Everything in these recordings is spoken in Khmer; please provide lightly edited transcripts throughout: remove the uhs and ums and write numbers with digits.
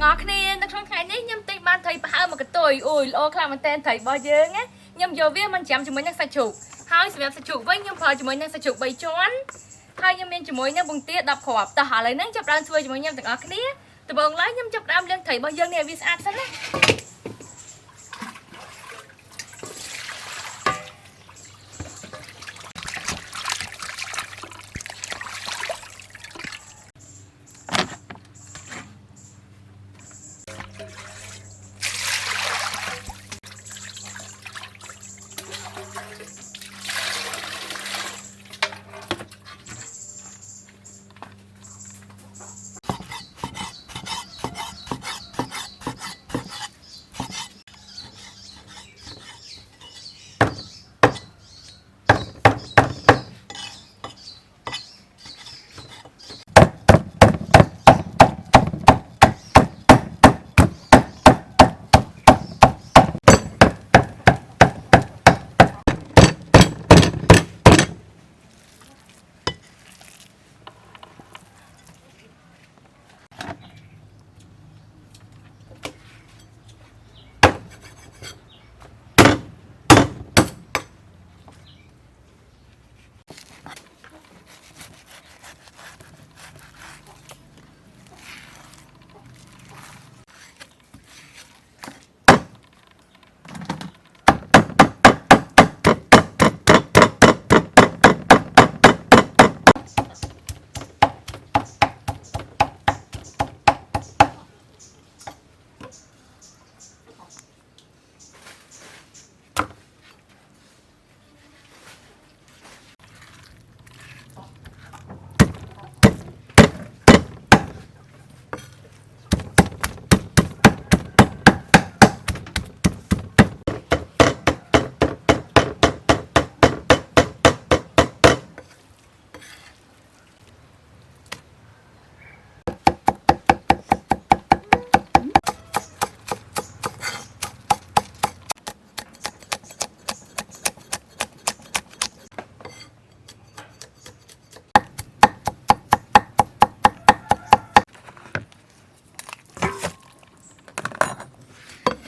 ទាំងអស់គ្នានៅក្នុងថ្ងៃនេះខ្ញុំទិញបានត្រីប្រហើរមកកន្ទុយអូយល្អខ្លាំងមែនតើត្រីរបស់យើងណាខ្ញុំយកវាមិនចាំជាមួយនឹងសាច់ជ្រូកហើយសម្រាប់សាច់ជ្រូកវិញខ្ញុំប្រើជាមួយនឹងសាច់ជ្រូក3ជាន់ហើយខ្ញុំមានជាមួយនឹងបង្គា10គ្រាប់តោះឥឡូវហ្នឹងចាប់ផ្ដើមធ្វើជាមួយខ្ញុំទាំងអស់គ្នាដំបូងឡើយខ្ញុំចាប់ផ្ដើមលាងត្រីរបស់យើងនេះឲ្យវាស្អាតសិនណា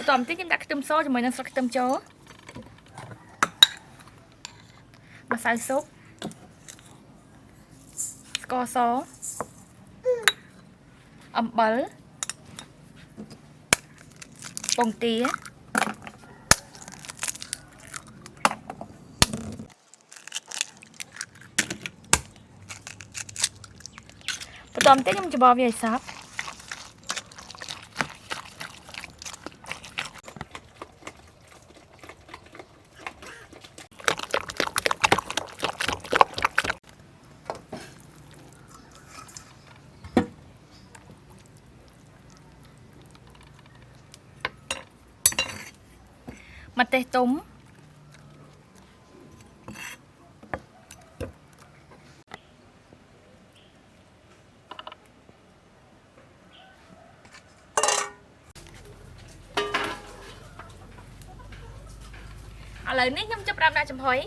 បន្តមកទៀតខ្ញុំដាក់ខ្ទឹមសជាមួយនឹងស្លឹកខ្ទឹមចូលម្សៅស៊ុបស្ករសអំបិលពងទាបន្តមកទៀតខ្ញុំច្របល់វាឲ្យសព្វម្ទេសទុំឥឡូវនេះខ្ញុំចាប់ផ្ដើមដាក់ចំហុយ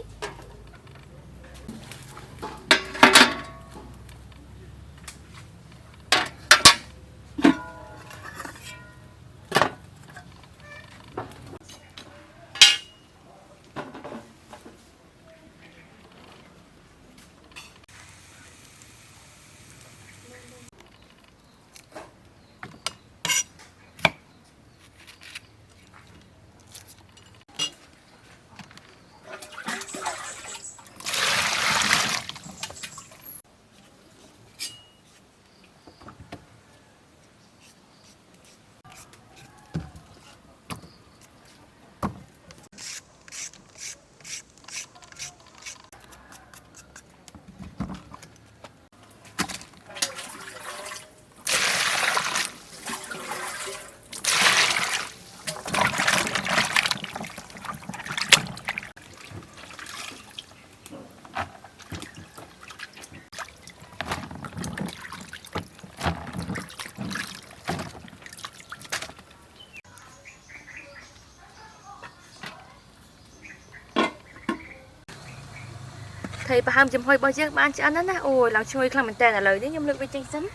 Thầy bà ham chấm hôi bao giờ bạn cho ăn á, ôi làm chui làm mình tè là lời đấy nhâm lực với tranh sấn.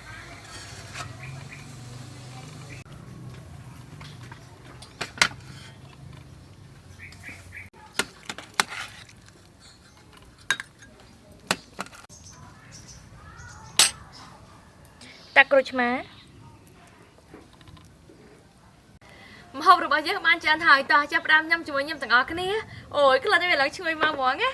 ក្រូចឆ្មាម្ហូបរបស់យើងបានច្រើនហើយតោះចាប់ផ្ដើមញ៉ាំជាមួយខ្ញុំទាំងអស់គ្នាអូយក្លិនវាឡើងឈ្ងុយមកហ្មងណា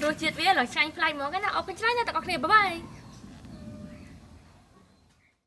រសជាតិវាឡើងឆ្ងាញ់ប្លែកហ្មងណាអរគុណច្រើនណាស់ទាំងអស់គ្នាបាយបាយ